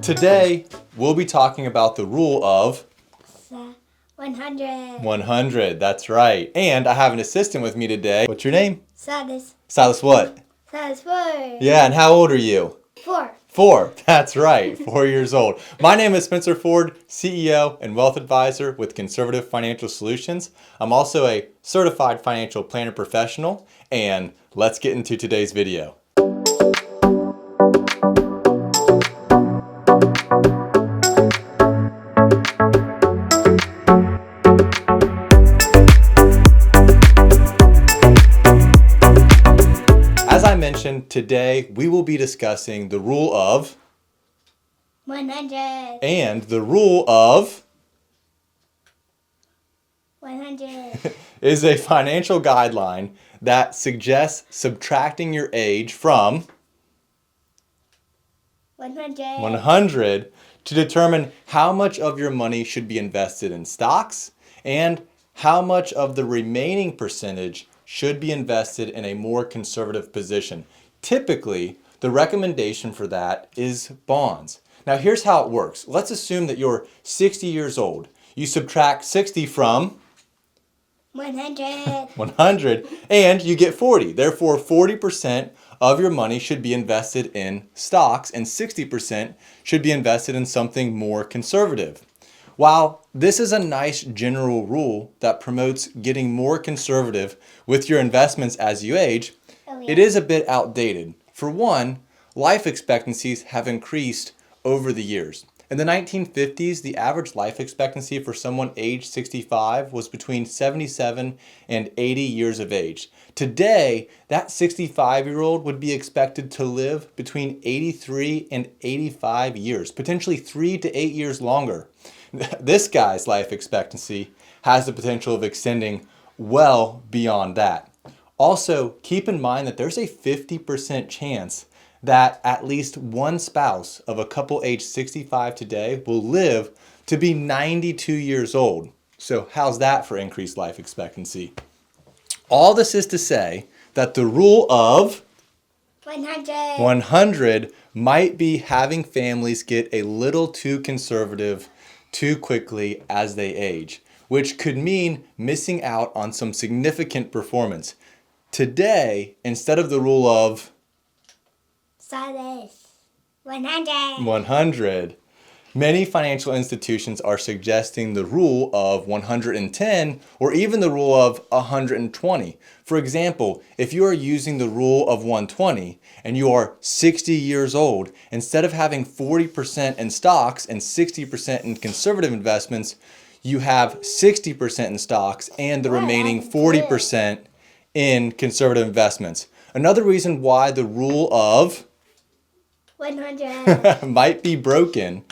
Today, we'll be talking about the rule of 100. 100. That's right. And I have an assistant with me today. What's your name? Silas. Silas what? Silas 4. Yeah, and how old are you? 4. 4. That's right. 4 years old. My name is Spencer Ford, CEO and Wealth Advisor with Conservative Financial Solutions. I'm also a certified financial planner professional, and let's get into today's video. As I mentioned, today we will be discussing the rule of 100. and the rule of 100. is a financial guideline that suggests subtracting your age from 100. 100 to determine how much of your money should be invested in stocks and how much of the remaining percentage should be invested in a more conservative position. Typically, the recommendation for that is bonds. Now, here's how it works. Let's assume that you're 60 years old. You subtract 60 from 100. 100 and you get 40. Therefore, 40% of your money should be invested in stocks and 60% should be invested in something more conservative. While this is a nice general rule that promotes getting more conservative with your investments as you age, it is a bit outdated. For one, life expectancies have increased over the years. In the 1950s, the average life expectancy for someone aged 65 was between 77 and 80 years of age. Today, that 65-year-old would be expected to live between 83 and 85 years, potentially 3 to 8 years longer. This guy's life expectancy has the potential of extending well beyond that. Also, keep in mind that there's a 50% chance that at least one spouse of a couple aged 65 today will live to be 92 years old. So how's that for increased life expectancy? All this is to say that the rule of 100 might be having families get a little too conservative too quickly as they age, which could mean missing out on some significant performance. Today, instead of the rule of Silas 100. 100, many financial institutions are suggesting the rule of 110 or even the rule of 120. For example, if you are using the rule of 120 and you are 60 years old, instead of having 40% in stocks and 60% in conservative investments, you have 60% in stocks and the remaining 40% in conservative investments. Another reason why the rule of 100. might be broken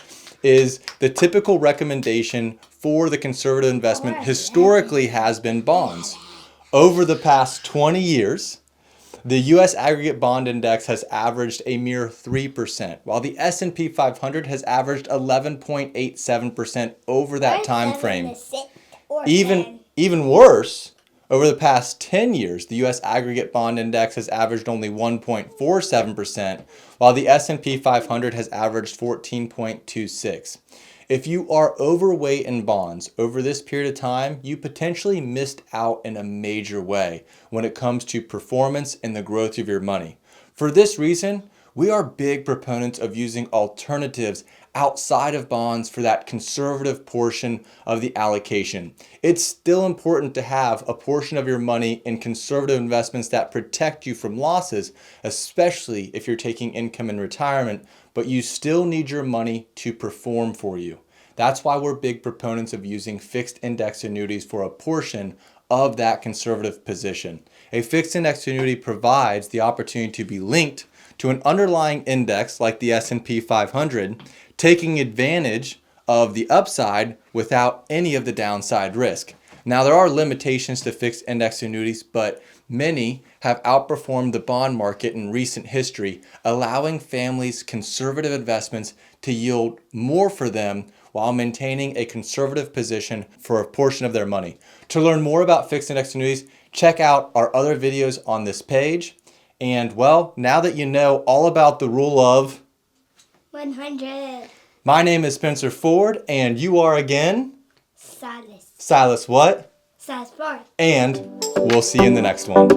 is the typical recommendation for the conservative investment historically has been bonds. Over the past 20 years, the U.S. aggregate bond index has averaged a mere 3%, while the S&P 500 has averaged 11.87% over that time frame. Even worse, over the past 10 years, the U.S. aggregate bond index has averaged only 1.47%, while the S&P 500 has averaged 14.26. If you are overweight in bonds over this period of time, you potentially missed out in a major way when it comes to performance and the growth of your money. For this reason, we are big proponents of using alternatives outside of bonds for that conservative portion of the allocation. It's still important to have a portion of your money in conservative investments that protect you from losses, especially if you're taking income in retirement, but you still need your money to perform for you. That's why we're big proponents of using fixed index annuities for a portion of that conservative position. A fixed index annuity provides the opportunity to be linked to an underlying index like the S&P 500, taking advantage of the upside without any of the downside risk. Now, there are limitations to fixed index annuities, but many have outperformed the bond market in recent history, allowing families conservative investments to yield more for them while maintaining a conservative position for a portion of their money. To learn more about fixed index annuities, check out our other videos on this page. And well, now that you know all about the rule of 100, My name is Spencer Ford, and you are again Silas. Silas what? Silas Ford. And we'll see you in the next one.